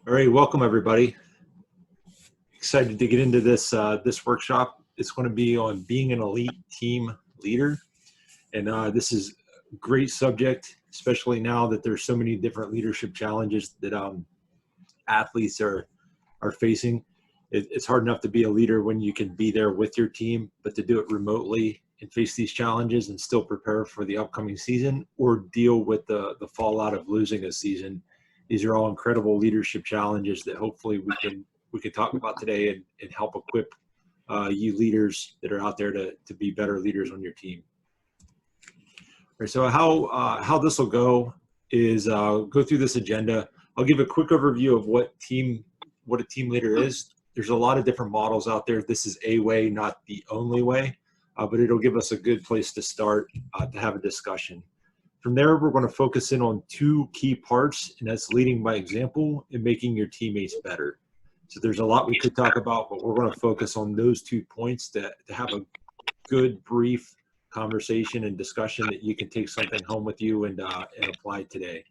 All right, welcome everybody. Excited to get into this workshop. It's going to be on being an elite team leader, and this is a great subject, especially now that there's so many different leadership challenges that athletes are facing. It's hard enough to be a leader when you can be there with your team, but to do it remotely and face these challenges and still prepare for the upcoming season or deal with the fallout of losing a season. These are all incredible leadership challenges that hopefully we can talk about today and help equip you leaders that are out there to be better leaders on your team. All right, so how this will go is go through this agenda. I'll give a quick overview of what a team leader is. There's a lot of different models out there. This is a way, not the only way, but it'll give us a good place to start to have a discussion. From there, we're going to focus in on two key parts, and that's leading by example and making your teammates better. So there's a lot we could talk about, but we're going to focus on those 2 points to have a good, brief conversation and discussion that you can take something home with you and apply today.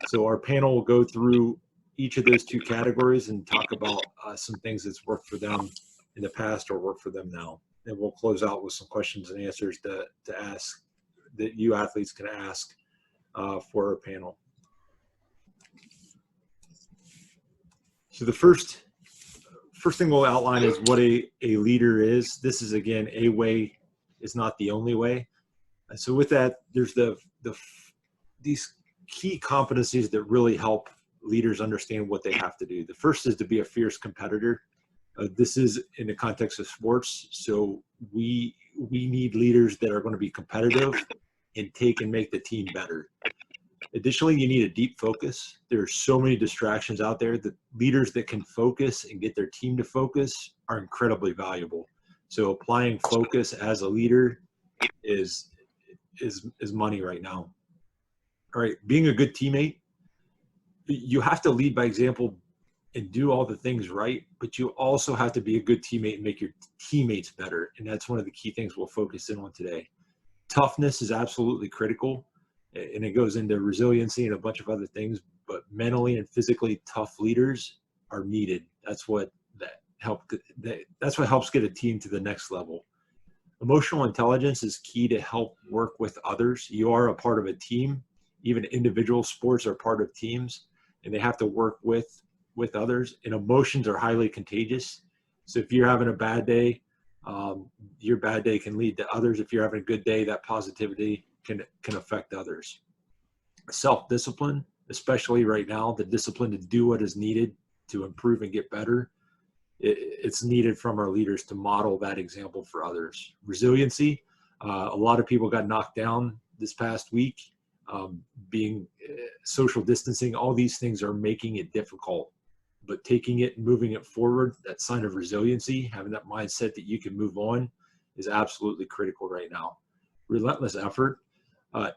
So our panel will go through each of those 2 categories and talk about some things that's worked for them in the past or work for them now. And we'll close out with some questions and answers to ask that you athletes can ask for our panel. So the first thing we'll outline is what a leader is. This is, again, a way is not the only way. And so with that, there's these key competencies that really help leaders understand what they have to do. The first is to be a fierce competitor. This is in the context of sports. So we need leaders that are going to be competitive and take and make the team better. Additionally, you need a deep focus. There are so many distractions out there that leaders that can focus and get their team to focus are incredibly valuable. So applying focus as a leader is money right now. All right, being a good teammate, you have to lead by example and do all the things right, but you also have to be a good teammate and make your teammates better. And that's one of the key things we'll focus in on today. Toughness is absolutely critical, and it goes into resiliency and a bunch of other things, but mentally and physically tough leaders are needed. That's what helps get a team to the next level. Emotional intelligence is key to help work with others. You are a part of a team. Even individual sports are part of teams, and they have to work with others, and emotions are highly contagious. So if you're having a bad day, your bad day can lead to others. If you're having a good day, that positivity can affect others. Self-discipline, especially right now, the discipline to do what is needed to improve and get better, it's needed from our leaders to model that example for others. Resiliency, a lot of people got knocked down this past week. Being social distancing, all these things are making it difficult, but taking it and moving it forward, that sign of resiliency, having that mindset that you can move on, is absolutely critical right now. Relentless effort.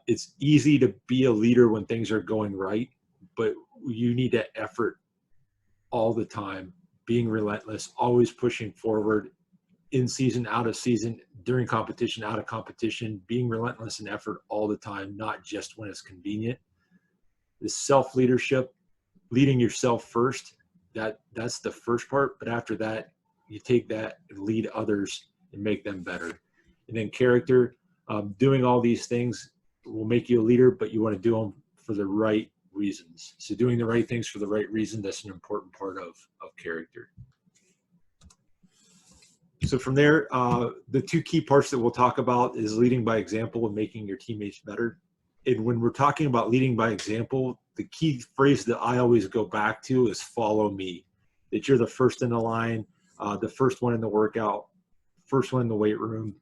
It's easy to be a leader when things are going right, but you need to effort all the time, being relentless, always pushing forward, in season, out of season, during competition, out of competition, being relentless in effort all the time, not just when it's convenient. This self-leadership, leading yourself first, that's the first part, but after that, you take that and lead others and make them better. And then character, doing all these things will make you a leader, but you want to do them for the right reasons. So doing the right things for the right reason, that's an important part of character. So from there, the 2 key parts that we'll talk about is leading by example and making your teammates better. And when we're talking about leading by example, the key phrase that I always go back to is follow me. That you're the first in the line, the first one in the workout, first one in the weight room,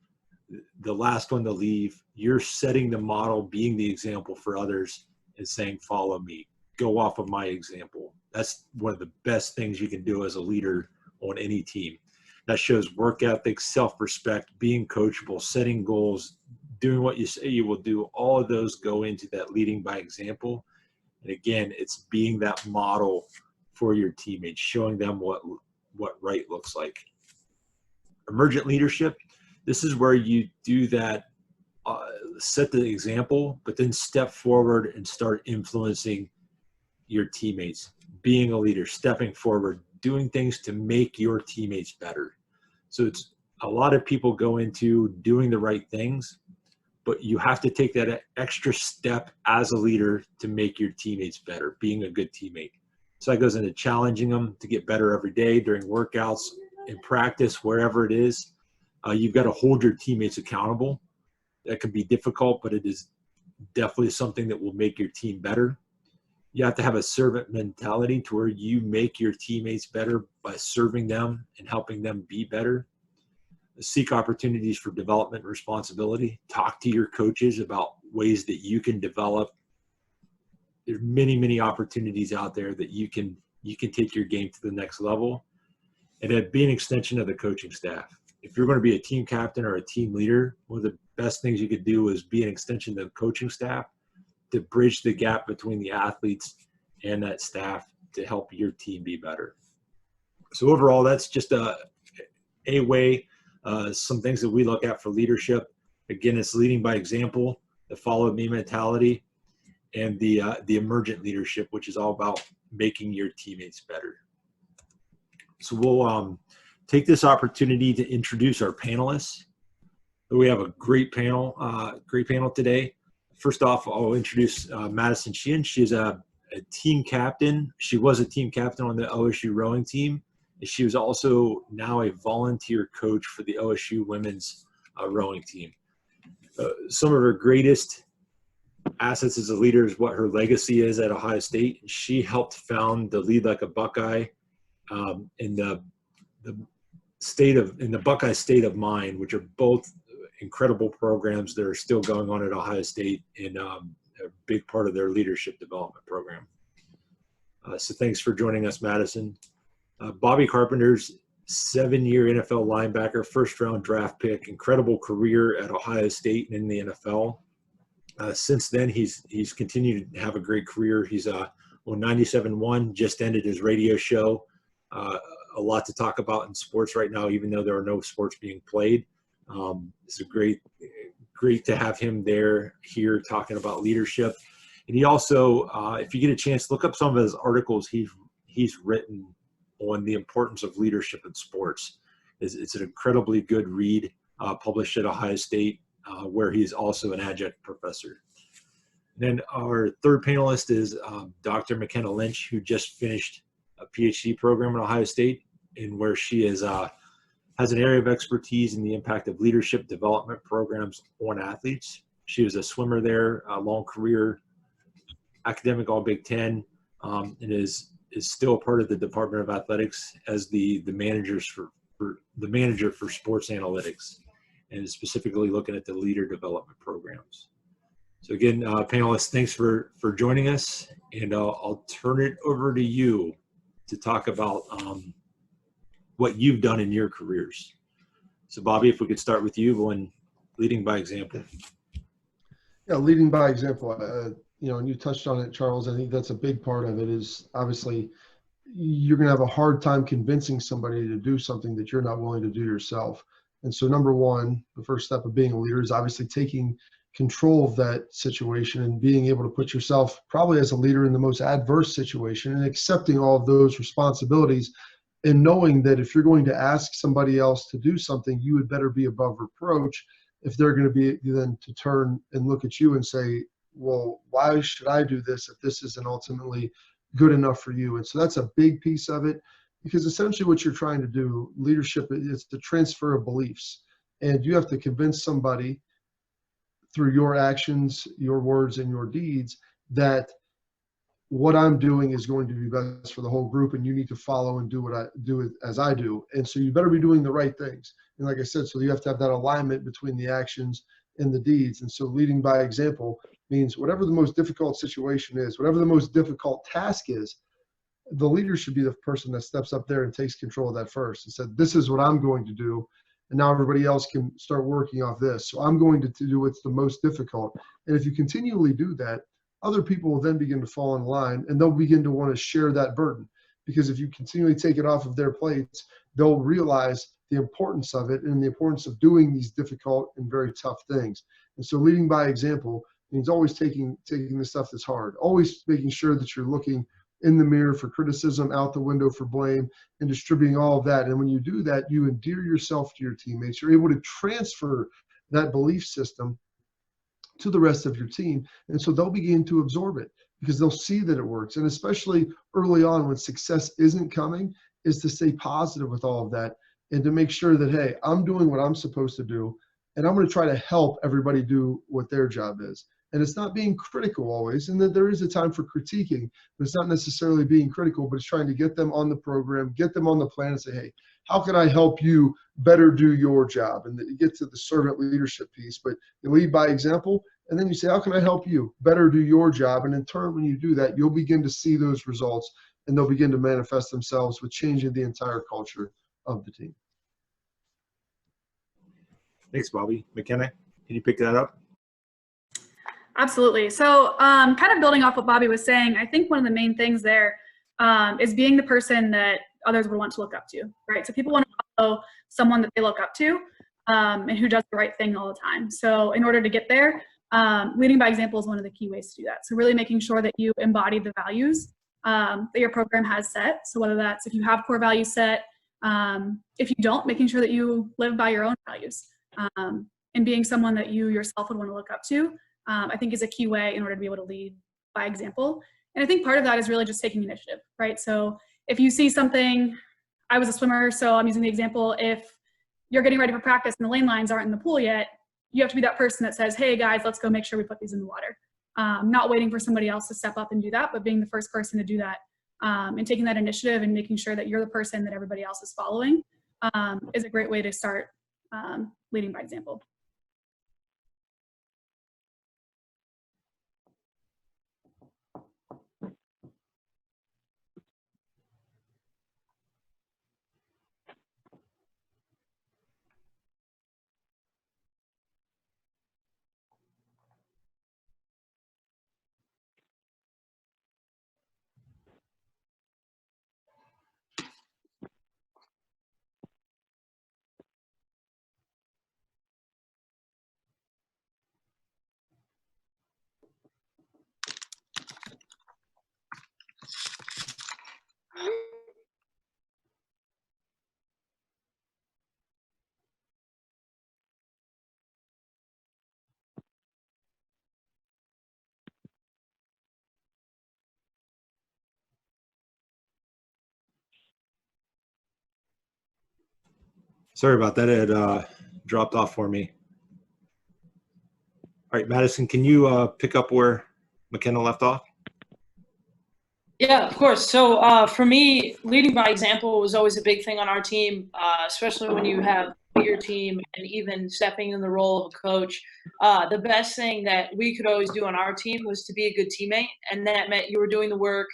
the last one to leave. You're setting the model, being the example for others and saying, follow me, go off of my example. That's one of the best things you can do as a leader on any team. That shows work ethic, self-respect, being coachable, setting goals, doing what you say you will do. All of those go into that leading by example. And again, it's being that model for your teammates, showing them what right looks like. Emergent leadership, this is where you do that, set the example, but then step forward and start influencing your teammates, being a leader, stepping forward, doing things to make your teammates better. So it's a lot of people go into doing the right things, but you have to take that extra step as a leader to make your teammates better, being a good teammate. So that goes into challenging them to get better every day during workouts, in practice, wherever it is. You've got to hold your teammates accountable. That can be difficult, but it is definitely something that will make your team better. You have to have a servant mentality to where you make your teammates better by serving them and helping them be better. Seek opportunities for development and responsibility. Talk to your coaches about ways that you can develop. There's many, many opportunities out there that you can take your game to the next level. And then be an extension of the coaching staff. If you're going to be a team captain or a team leader, one of the best things you could do is be an extension of the coaching staff to bridge the gap between the athletes and that staff to help your team be better. So overall, that's just a way, some things that we look at for leadership. Again, it's leading by example, the follow me mentality, and the emergent leadership, which is all about making your teammates better. So we'll take this opportunity to introduce our panelists. We have a great panel today. First off, I'll introduce Madison Sheahan. She is a team captain. She was a team captain on the OSU rowing team. And she was also now a volunteer coach for the OSU women's rowing team. Some of her greatest assets as a leader is what her legacy is at Ohio State. She helped found the Lead Like a Buckeye in the Buckeye State of Mind, which are both incredible programs that are still going on at Ohio State and a big part of their leadership development program. So thanks for joining us, Madison. Bobby Carpenter's 7-year NFL linebacker, first-round draft pick, incredible career at Ohio State and in the NFL. Since then, he's continued to have a great career. He's on 97.1, just ended his radio show. A lot to talk about in sports right now, even though there are no sports being played. It's a great to have him here talking about leadership. And he also, if you get a chance, look up some of his articles he's written on the importance of leadership in sports. It's an incredibly good read, published at Ohio State, where he's also an adjunct professor. And then our third panelist is Dr. Makena Lynch, who just finished a PhD program at Ohio State, and where she is has an area of expertise in the impact of leadership development programs on athletes. She was a swimmer there, a long career, academic All Big Ten, and is still a part of the Department of Athletics as the manager for sports analytics, and is specifically looking at the leader development programs. So again, panelists, thanks for joining us, and I'll turn it over to you to talk about what you've done in your careers. So Bobby, if we could start with you on leading by example. Yeah, leading by example, and you touched on it, Charles. I think that's a big part of it. Is obviously you're going to have a hard time convincing somebody to do something that you're not willing to do yourself. And so number one, the first step of being a leader is obviously taking control of that situation and being able to put yourself probably as a leader in the most adverse situation and accepting all of those responsibilities, and knowing that if you're going to ask somebody else to do something, you would better be above reproach if they're going to be then to turn and look at you and say, well, why should I do this if this isn't ultimately good enough for you? And so that's a big piece of it, because essentially what you're trying to do, leadership, is the transfer of beliefs. And you have to convince somebody through your actions, your words, and your deeds that what I'm doing is going to be best for the whole group, and you need to follow and do what I do as I do. And so you better be doing the right things. And like I said, so you have to have that alignment between the actions and the deeds. And so leading by example means whatever the most difficult situation is, whatever the most difficult task is, the leader should be the person that steps up there and takes control of that first and said, this is what I'm going to do. And now everybody else can start working off this. So I'm going to do what's the most difficult. And if you continually do that, other people will then begin to fall in line, and they'll begin to want to share that burden. Because if you continually take it off of their plates, they'll realize the importance of it and the importance of doing these difficult and very tough things. And so leading by example means always taking the stuff that's hard, always making sure that you're looking in the mirror for criticism, out the window for blame, and distributing all of that. And when you do that, you endear yourself to your teammates. You're able to transfer that belief system to the rest of your team. And so they'll begin to absorb it because they'll see that it works. And especially early on when success isn't coming, is to stay positive with all of that and to make sure that, hey, I'm doing what I'm supposed to do, and I'm going to try to help everybody do what their job is. And it's not being critical always, and that there is a time for critiquing, but it's not necessarily being critical, but it's trying to get them on the program, get them on the plan and say, hey, how can I help you better do your job? And you get to the servant leadership piece, but you lead by example, and then you say, how can I help you better do your job? And in turn, when you do that, you'll begin to see those results, and they'll begin to manifest themselves with changing the entire culture of the team. Thanks, Bobby. Makena, can you pick that up? Absolutely. So kind of building off what Bobby was saying, I think one of the main things there is being the person that others would want to look up to, right? So people want to follow someone that they look up to and who does the right thing all the time. So in order to get there, leading by example is one of the key ways to do that. So really making sure that you embody the values that your program has set. So whether that's if you have core values set, if you don't, making sure that you live by your own values and being someone that you yourself would want to look up to. I think is a key way in order to be able to lead by example. And I think part of that is really just taking initiative, right? So if you see something, I was a swimmer, so I'm using the example, if you're getting ready for practice and the lane lines aren't in the pool yet, you have to be that person that says, hey guys, let's go make sure we put these in the water. Not waiting for somebody else to step up and do that, but being the first person to do that and taking that initiative and making sure that you're the person that everybody else is following is a great way to start leading by example. Sorry about that. It dropped off for me. All right, Madison, can you pick up where Makena left off? Yeah, of course. So for me, leading by example was always a big thing on our team, especially when you have a bigger team and even stepping in the role of a coach. The best thing that we could always do on our team was to be a good teammate, and that meant you were doing the work,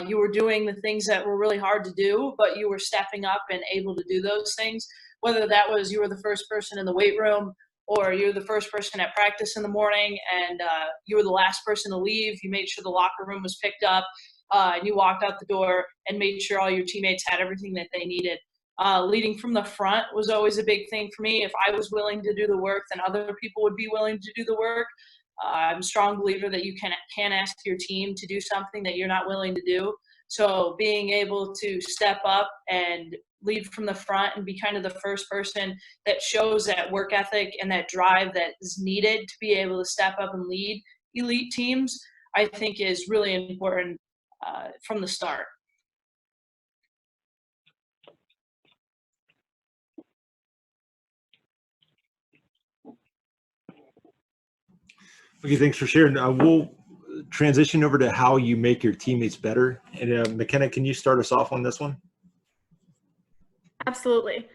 you were doing the things that were really hard to do, but you were stepping up and able to do those things, whether that was you were the first person in the weight room or you're the first person at practice in the morning and you were the last person to leave. You made sure the locker room was picked up. And you walked out the door and made sure all your teammates had everything that they needed. Leading from the front was always a big thing for me. If I was willing to do the work, then other people would be willing to do the work. I'm a strong believer that you can't ask your team to do something that you're not willing to do. So being able to step up and lead from the front and be kind of the first person that shows that work ethic and that drive that is needed to be able to step up and lead elite teams, I think is really important from the start. Okay, thanks for sharing. We'll transition over to how you make your teammates better. And Makena, can you start us off on this one? Absolutely.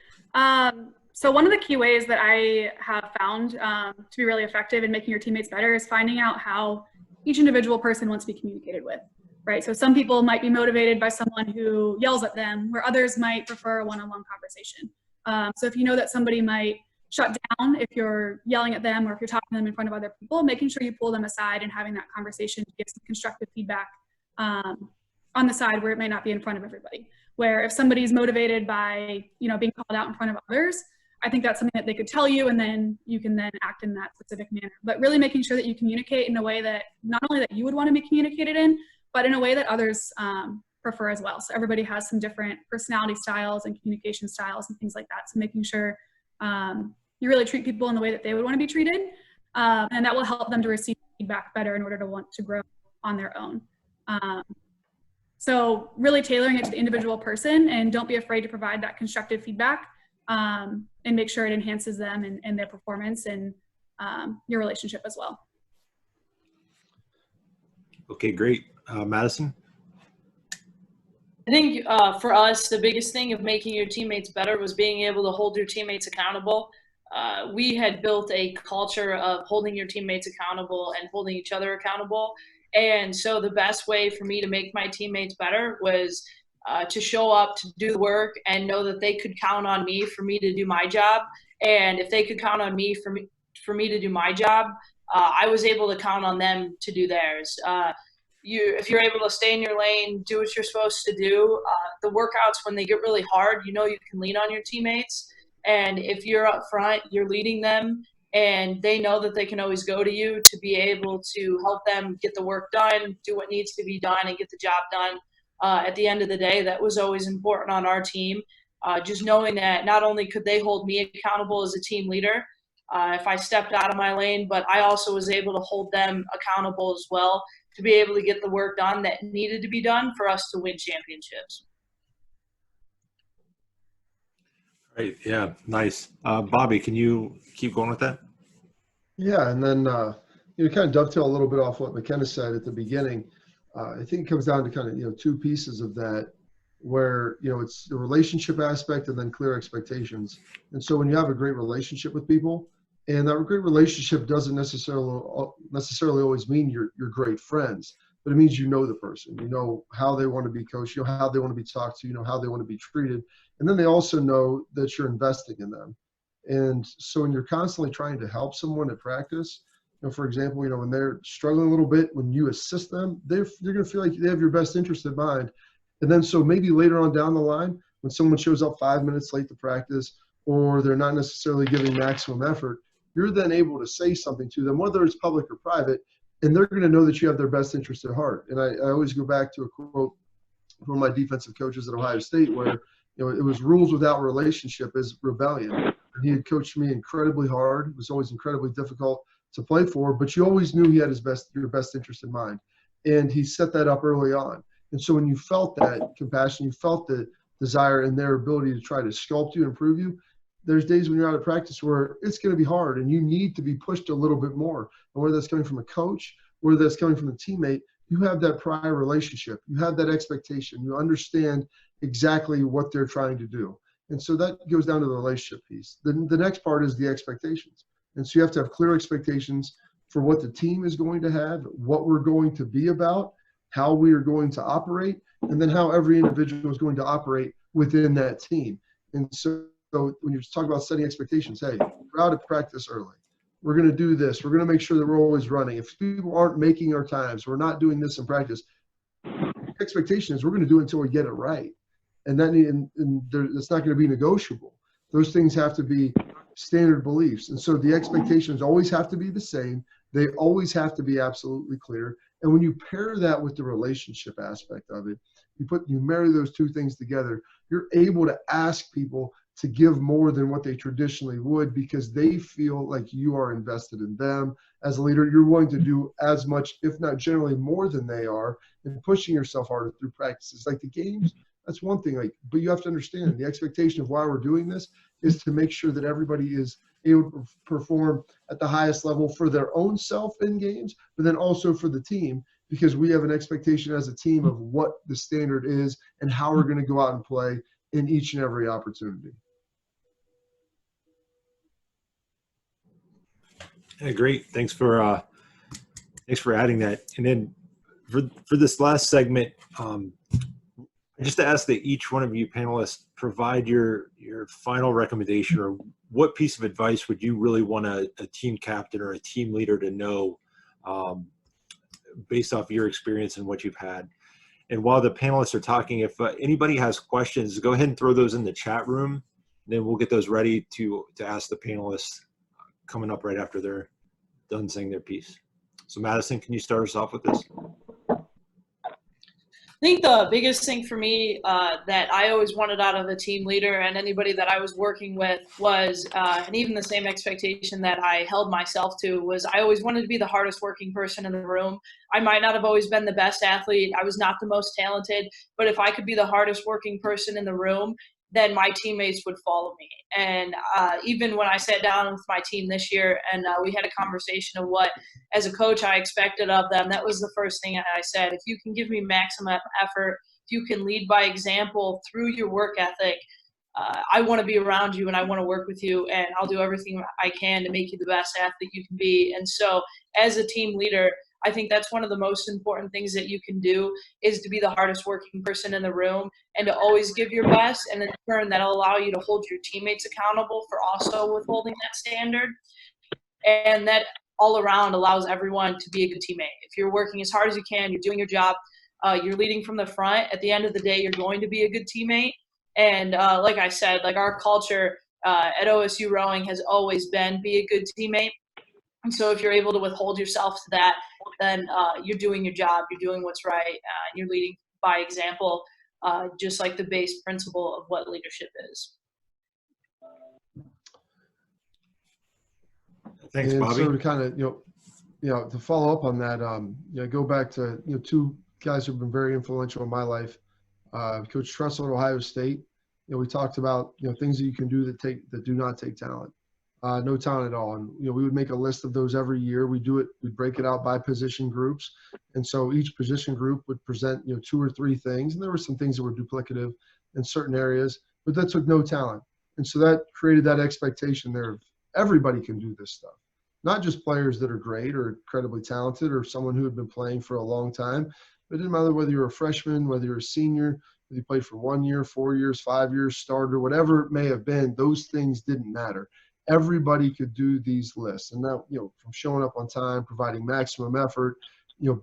So one of the key ways that I have found to be really effective in making your teammates better is finding out how each individual person wants to be communicated with, right? So some people might be motivated by someone who yells at them, where others might prefer a one-on-one conversation. So if you know that somebody might shut down if you're yelling at them or if you're talking to them in front of other people, making sure you pull them aside and having that conversation to give some constructive feedback on the side where it may not be in front of everybody. Where if somebody's motivated by, being called out in front of others, I think that's something that they could tell you, and then you can then act in that specific manner. But really making sure that you communicate in a way that not only that you would want to be communicated in, but in a way that others prefer as well. So everybody has some different personality styles and communication styles and things like that. So making sure you really treat people in the way that they would want to be treated, and that will help them to receive feedback better in order to want to grow on their own. So really tailoring it to the individual person, and don't be afraid to provide that constructive feedback, and make sure it enhances them and their performance and your relationship as well. Okay, great. Madison? I think for us, the biggest thing of making your teammates better was being able to hold your teammates accountable. We had built a culture of holding your teammates accountable and holding each other accountable. And so the best way for me to make my teammates better was to show up, to do the work, and know that they could count on me for me to do my job. And if they could count on me for me to do my job, I was able to count on them to do theirs. If you're able to stay in your lane, do what you're supposed to do, the workouts, when they get really hard, you can lean on your teammates. And if you're up front, you're leading them, and they know that they can always go to you to be able to help them get the work done, do what needs to be done, and get the job done. At the end of the day, that was always important on our team, just knowing that not only could they hold me accountable as a team leader if I stepped out of my lane, but I also was able to hold them accountable as well to be able to get the work done that needed to be done for us to win championships. Right. Yeah. Nice. Bobby, can you keep going with that? Yeah, and then kind of dovetail a little bit off what Makena said at the beginning. I think it comes down to kind of two pieces of that, where it's the relationship aspect and then clear expectations. And so when you have a great relationship with people, and that great relationship doesn't necessarily always mean you're great friends, but it means you know the person, you know how they want to be coached, you know how they want to be talked to, you know how they want to be treated, and then they also know that you're investing in them. And so when you're constantly trying to help someone at practice, for example, when they're struggling a little bit, when you assist them, they're going to feel like they have your best interest in mind. And then so maybe later on down the line, when someone shows up 5 minutes late to practice, or they're not necessarily giving maximum effort, you're then able to say something to them, whether it's public or private, and they're going to know that you have their best interest at heart. And I always go back to a quote from my defensive coaches at Ohio State, where it was rules without relationship is rebellion. And he had coached me incredibly hard. It was always incredibly difficult to play for, but you always knew he had your best interest in mind. And he set that up early on. And so when you felt that compassion, you felt the desire and their ability to try to sculpt you, improve you, there's days when you're out of practice where it's going to be hard and you need to be pushed a little bit more. And whether that's coming from a coach, whether that's coming from a teammate, you have that prior relationship. You have that expectation. You understand exactly what they're trying to do. And so that goes down to the relationship piece. The next part is the expectations. And so you have to have clear expectations for what the team is going to have, what we're going to be about, how we are going to operate, and then how every individual is going to operate within that team. And so when you're talking about setting expectations, hey, we're out of practice early. We're going to do this. We're going to make sure that we're always running. If people aren't making our times, we're not doing this in practice. The expectation is we're going to do it until we get it right. And it's not going to be negotiable. Those things have to be standard beliefs. And so the expectations always have to be the same. They always have to be absolutely clear. And when you pair that with the relationship aspect of it, you marry those two things together, you're able to ask people to give more than what they traditionally would because they feel like you are invested in them. As a leader, you're willing to do as much, if not generally more than they are, and pushing yourself harder through practices. Like the games, that's one thing, but you have to understand the expectation of why we're doing this is to make sure that everybody is able to perform at the highest level for their own self in games, but then also for the team, because we have an expectation as a team of what the standard is and how we're going to go out and play in each and every opportunity. Yeah, great. Thanks for adding that. And then for this last segment, just to ask that each one of you panelists provide your final recommendation, or what piece of advice would you really want a team captain or a team leader to know based off your experience and what you've had. And while the panelists are talking, if anybody has questions, go ahead and throw those in the chat room, then we'll get those ready to ask the panelists coming up right after they're done saying their piece. So Madison, can you start us off with this? I think the biggest thing for me that I always wanted out of a team leader and anybody that I was working with was, and even the same expectation that I held myself to, was I always wanted to be the hardest working person in the room. I might not have always been the best athlete. I was not the most talented, but if I could be the hardest working person in the room, then my teammates would follow me. And even when I sat down with my team this year and we had a conversation of what, as a coach, I expected of them, that was the first thing I said. If you can give me maximum effort, if you can lead by example through your work ethic, I want to be around you and I want to work with you, and I'll do everything I can to make you the best athlete you can be. And so as a team leader, I think that's one of the most important things that you can do, is to be the hardest working person in the room and to always give your best. And in turn, that'll allow you to hold your teammates accountable for also withholding that standard. And that all around allows everyone to be a good teammate. If you're working as hard as you can, you're doing your job, you're leading from the front, at the end of the day, you're going to be a good teammate. And like I said, like our culture at OSU Rowing has always been be a good teammate. And so if you're able to withhold yourself to that, then you're doing your job, you're doing what's right, you're leading by example, just like the base principle of what leadership is. Thanks, and Bobby. So to kind of, to follow up on that, go back to, two guys who've been very influential in my life. Coach Tressel at Ohio State. We talked about, things that you can do that do not take talent. No talent at all. And, we would make a list of those every year. We'd break it out by position groups. And so each position group would present, 2 or 3 things. And there were some things that were duplicative in certain areas, but that took no talent. And so that created that expectation there of everybody can do this stuff, not just players that are great or incredibly talented or someone who had been playing for a long time. It didn't matter whether you're a freshman, whether you're a senior, whether you played for 1 year, 4 years, 5 years, starter, whatever it may have been, those things didn't matter. Everybody could do these lists. And now, from showing up on time, providing maximum effort,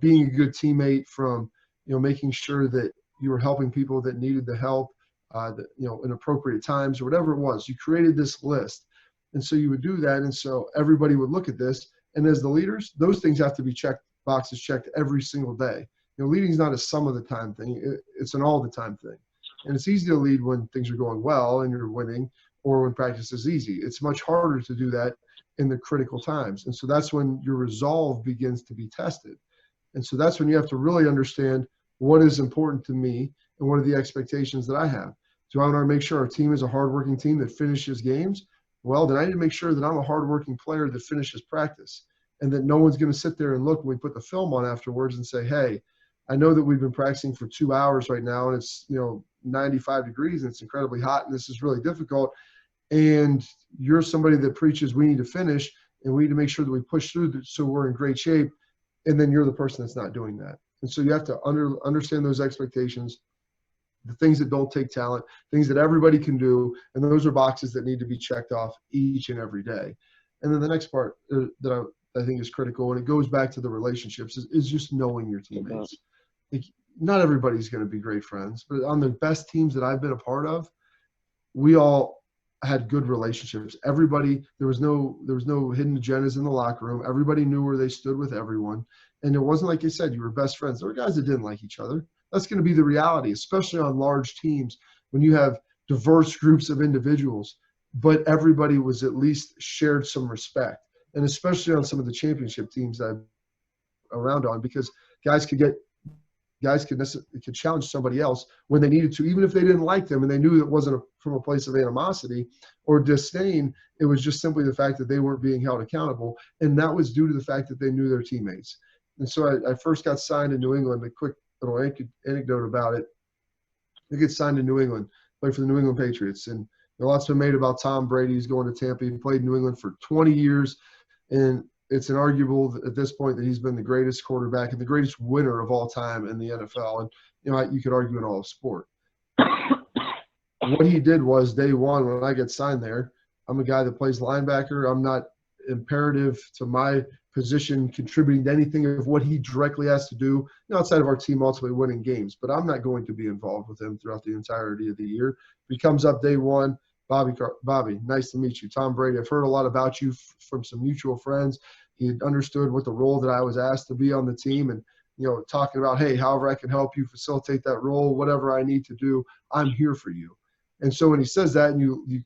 being a good teammate, from, making sure that you were helping people that needed the help, in appropriate times or whatever it was. You created this list. And so you would do that. And so everybody would look at this. And as the leaders, those things have to be boxes checked every single day. Leading is not a some of the time thing. It's an all the time thing. And it's easy to lead when things are going well and you're winning, or when practice is easy. It's much harder to do that in the critical times. And so that's when your resolve begins to be tested. And so that's when you have to really understand what is important to me and what are the expectations that I have. Do I want to make sure our team is a hardworking team that finishes games? Well, then I need to make sure that I'm a hardworking player that finishes practice, and that no one's going to sit there and look when we put the film on afterwards and say, hey, I know that we've been practicing for 2 hours right now, and it's 95 degrees and it's incredibly hot and this is really difficult, and you're somebody that preaches we need to finish and we need to make sure that we push through so we're in great shape, and then you're the person that's not doing that. And so you have to understand those expectations, the things that don't take talent, things that everybody can do, and those are boxes that need to be checked off each and every day. And then the next part that I think is critical, and it goes back to the relationships, is just knowing your teammates. Not everybody's going to be great friends, but on the best teams that I've been a part of, we all had good relationships. Everybody, there was no hidden agendas in the locker room. Everybody knew where they stood with everyone. And it wasn't like you said, you were best friends. There were guys that didn't like each other. That's going to be the reality, especially on large teams when you have diverse groups of individuals, but everybody was at least shared some respect. And especially on some of the championship teams that I'm around on, because guys could challenge somebody else when they needed to, even if they didn't like them and they knew it wasn't from a place of animosity or disdain. It was just simply the fact that they weren't being held accountable, and that was due to the fact that they knew their teammates. And so I first got signed in New England. A quick little anecdote about it. I get signed in New England, played for the New England Patriots, and lots been made about Tom Brady. He's going to Tampa. He played in New England for 20 years, and it's inarguable at this point that he's been the greatest quarterback and the greatest winner of all time in the NFL. And, you could argue in all of sport. What he did was, day one, when I get signed there, I'm a guy that plays linebacker. I'm not imperative to my position contributing to anything of what he directly has to do, outside of our team ultimately winning games. But I'm not going to be involved with him throughout the entirety of the year. If he comes up day one, Bobby, nice to meet you. Tom Brady, I've heard a lot about you from some mutual friends. He had understood what the role that I was asked to be on the team, and talking about, hey, however I can help you facilitate that role, whatever I need to do, I'm here for you. And so when he says that, and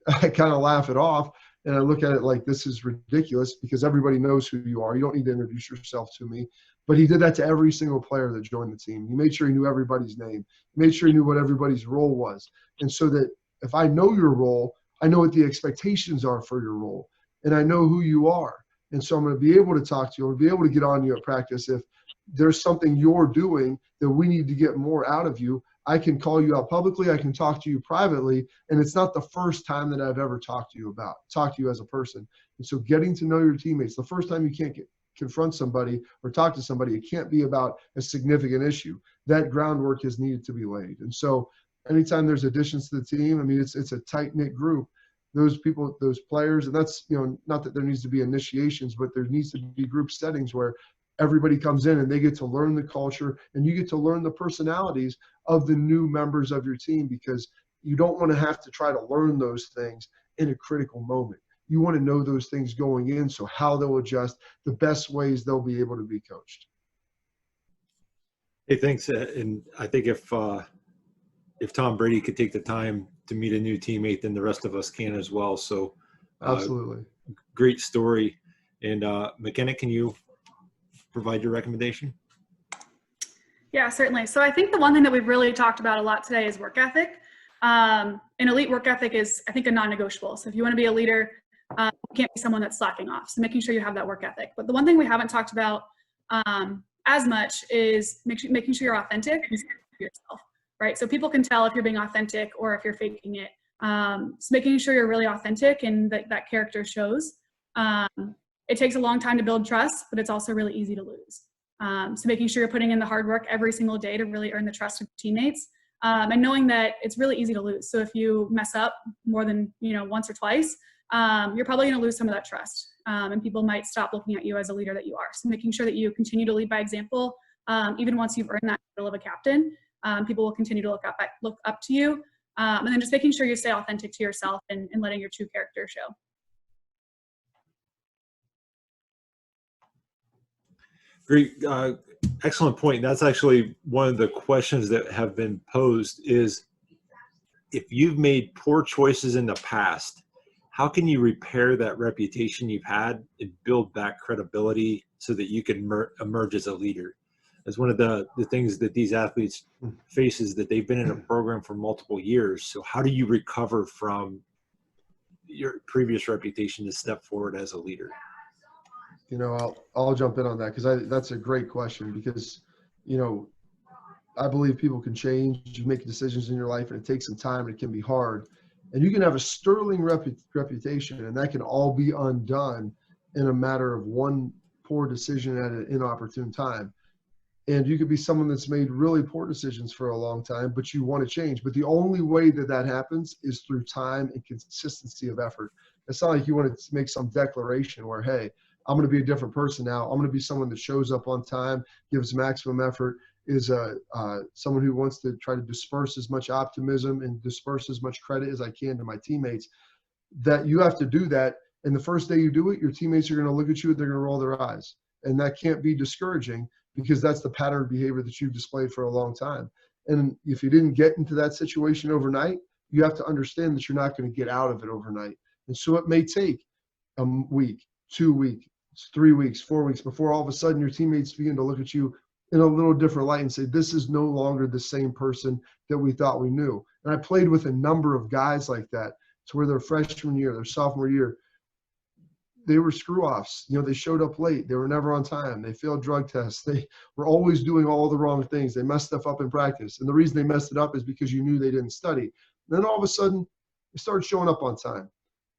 I kind of laugh it off, and I look at it like, this is ridiculous because everybody knows who you are. You don't need to introduce yourself to me. But he did that to every single player that joined the team. He made sure he knew everybody's name. He made sure he knew what everybody's role was. And so that if I know your role, I know what the expectations are for your role, and I know who you are. And so I'm going to be able to talk to you. I'm going to be able to get on you at practice. If there's something you're doing that we need to get more out of you, I can call you out publicly. I can talk to you privately. And it's not the first time that I've ever talked to you as a person. And so getting to know your teammates, the first time you can't confront somebody or talk to somebody, it can't be about a significant issue. That groundwork is needed to be laid. And so anytime there's additions to the team, I mean, it's a tight-knit group. Those people, those players, and that's, not that there needs to be initiations, but there needs to be group settings where everybody comes in and they get to learn the culture, and you get to learn the personalities of the new members of your team, because you don't want to have to try to learn those things in a critical moment. You want to know those things going in, so how they'll adjust, the best ways they'll be able to be coached. Hey, thanks. And I think if Tom Brady could take the time to meet a new teammate, then the rest of us can as well. So Absolutely. Great story. And Makena, can you provide your recommendation? Yeah, certainly. So I think the one thing that we've really talked about a lot today is work ethic. An elite work ethic is, I think, a non-negotiable. So if you want to be a leader, you can't be someone that's slacking off. So making sure you have that work ethic. But the one thing we haven't talked about as much is making sure you're authentic and yourself, right? So people can tell if you're being authentic or if you're faking it. So making sure you're really authentic and that character shows. It takes a long time to build trust, but it's also really easy to lose. So making sure you're putting in the hard work every single day to really earn the trust of teammates, and knowing that it's really easy to lose. So if you mess up more than once or twice, you're probably going to lose some of that trust, and people might stop looking at you as a leader that you are. So making sure that you continue to lead by example, even once you've earned that title of a captain, people will continue to look up to you, and then just making sure you stay authentic to yourself and letting your true character show. Great. Excellent point. That's actually one of the questions that have been posed is, if you've made poor choices in the past, how can you repair that reputation you've had and build back credibility so that you can emerge as a leader? As one of the things that these athletes face is that they've been in a program for multiple years. So how do you recover from your previous reputation to step forward as a leader? I'll jump in on that, because that's a great question, because, I believe people can change. You make decisions in your life, and it takes some time, and it can be hard. And you can have a sterling reputation, and that can all be undone in a matter of one poor decision at an inopportune time. And you could be someone that's made really poor decisions for a long time, but you want to change. But the only way that happens is through time and consistency of effort. It's not like you want to make some declaration where, hey, I'm going to be a different person now. I'm going to be someone that shows up on time, gives maximum effort, is someone who wants to try to disperse as much optimism and disperse as much credit as I can to my teammates. That you have to do that. And the first day you do it, your teammates are going to look at you and they're going to roll their eyes. And that can't be discouraging, because that's the pattern of behavior that you've displayed for a long time. And if you didn't get into that situation overnight, you have to understand that you're not going to get out of it overnight. And so it may take a week, 2 weeks, 3 weeks, 4 weeks before all of a sudden your teammates begin to look at you in a little different light and say, this is no longer the same person that we thought we knew. And I played with a number of guys like that, to where their freshman year, their sophomore year, they were screw-offs. They showed up late. They were never on time. They failed drug tests. They were always doing all the wrong things. They messed stuff up in practice. And the reason they messed it up is because you knew they didn't study. And then all of a sudden, they started showing up on time.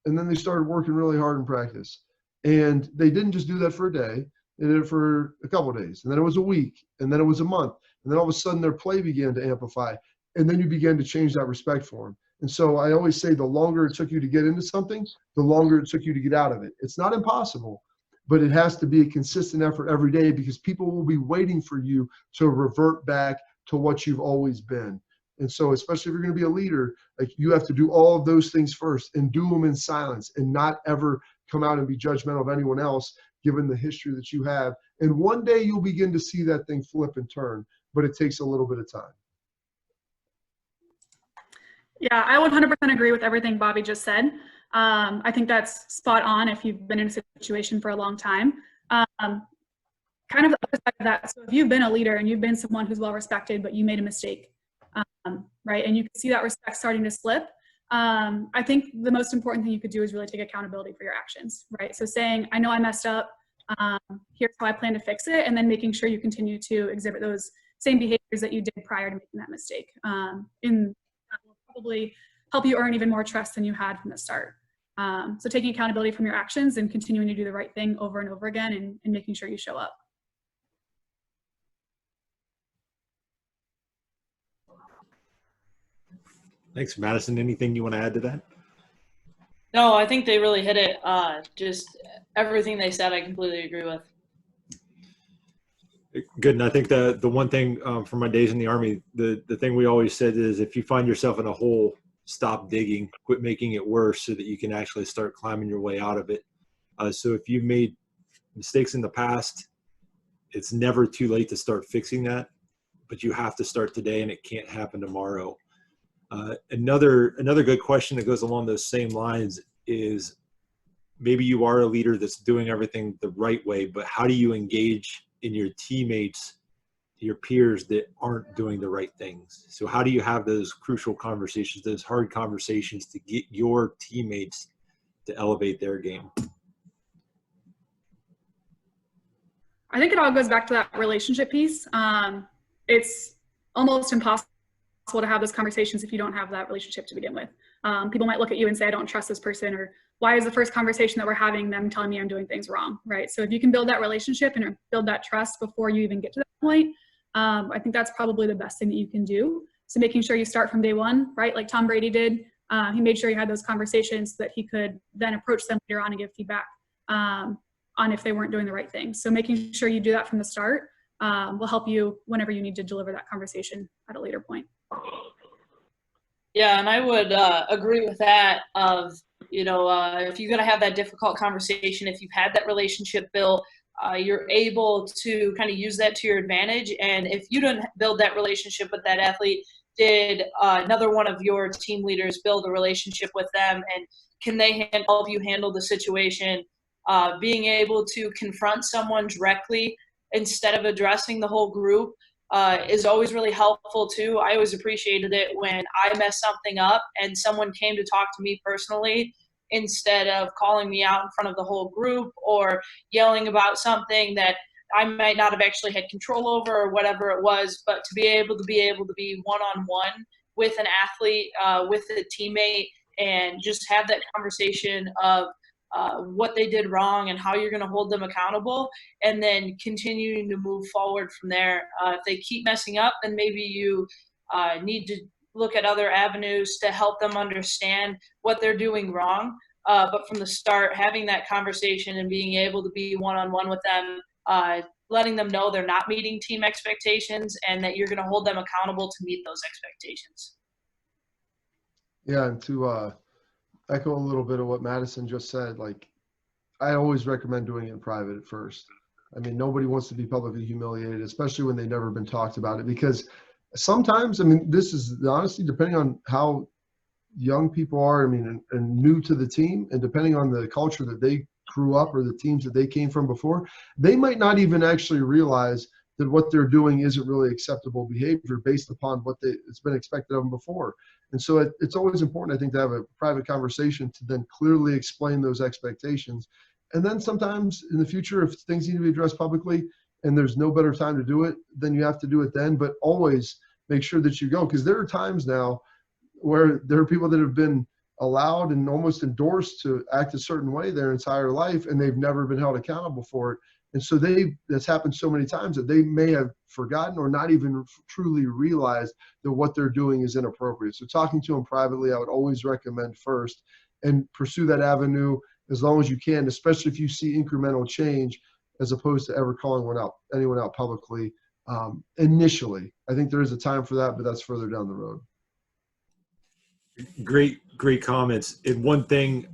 And then they started working really hard in practice. And they didn't just do that for a day. They did it for a couple of days. And then it was a week. And then it was a month. And then all of a sudden, their play began to amplify. And then you began to change that respect for them. And so I always say, the longer it took you to get into something, the longer it took you to get out of it. It's not impossible, but it has to be a consistent effort every day, because people will be waiting for you to revert back to what you've always been. And so especially if you're going to be a leader, like you have to do all of those things first and do them in silence and not ever come out and be judgmental of anyone else, given the history that you have. And one day you'll begin to see that thing flip and turn, but it takes a little bit of time. Yeah, I 100% agree with everything Bobby just said. I think that's spot on if you've been in a situation for a long time. Kind of the other side of that, so if you've been a leader and you've been someone who's well respected, but you made a mistake, right, and you can see that respect starting to slip, I think the most important thing you could do is really take accountability for your actions, right? So saying, I know I messed up, here's how I plan to fix it, and then making sure you continue to exhibit those same behaviors that you did prior to making that mistake. That will probably help you earn even more trust than you had from the start. So taking accountability from your actions and continuing to do the right thing over and over again and making sure you show up. Thanks, Madison. Anything you want to add to that? No, I think they really hit it. Just everything they said, I completely agree with. Good. And I think the one thing from my days in the Army, the thing we always said is if you find yourself in a hole, stop digging, quit making it worse so that you can actually start climbing your way out of it. So if you've made mistakes in the past, it's never too late to start fixing that, but you have to start today and it can't happen tomorrow. Another good question that goes along those same lines is maybe you are a leader that's doing everything the right way, but how do you engage in your teammates, your peers that aren't doing the right things? So how do you have those crucial conversations, those hard conversations to get your teammates to elevate their game? I think it all goes back to that relationship piece. It's almost impossible to have those conversations if you don't have that relationship to begin with. People might look at you and say, I don't trust this person, or why is the first conversation that we're having them telling me I'm doing things wrong, right? So if you can build that relationship and build that trust before you even get to that point, I think that's probably the best thing that you can do. So making sure you start from day one, right? Like Tom Brady did. He made sure he had those conversations so that he could then approach them later on and give feedback on if they weren't doing the right thing. So making sure you do that from the start will help you whenever you need to deliver that conversation at a later point. Yeah, and I would agree with that of, if you're going to have that difficult conversation, if you've had that relationship built, you're able to kind of use that to your advantage. And if you don't build that relationship with that athlete, did another one of your team leaders build a relationship with them? And can they help you handle the situation? Being able to confront someone directly instead of addressing the whole group is always really helpful too. I always appreciated it when I messed something up and someone came to talk to me personally instead of calling me out in front of the whole group or yelling about something that I might not have actually had control over or whatever it was. But to be able to be one-on-one with an athlete, with a teammate, and just have that conversation of what they did wrong and how you're going to hold them accountable, and then continuing to move forward from there. If they keep messing up, then maybe you need to look at other avenues to help them understand what they're doing wrong. But from the start, having that conversation and being able to be one-on-one with them, letting them know they're not meeting team expectations and that you're going to hold them accountable to meet those expectations. Yeah, and to echo a little bit of what Madison just said, like, I always recommend doing it in private at first. I mean, nobody wants to be publicly humiliated, especially when they've never been talked about it, because sometimes, I mean, this is honestly, depending on how young people are, I mean, and new to the team, and depending on the culture that they grew up or the teams that they came from before, they might not even actually realize that what they're doing isn't really acceptable behavior based upon what it's been expected of them before. And so it's always important, I think, to have a private conversation to then clearly explain those expectations. And then sometimes in the future, if things need to be addressed publicly and there's no better time to do it, then you have to do it then. But always make sure that you go, because there are times now where there are people that have been allowed and almost endorsed to act a certain way their entire life, and they've never been held accountable for it. And so that's happened so many times that they may have forgotten or not even truly realized that what they're doing is inappropriate. So talking to them privately, I would always recommend first, and pursue that avenue as long as you can, especially if you see incremental change, as opposed to ever calling anyone out publicly initially. I think there is a time for that, but that's further down the road. Great comments. And one thing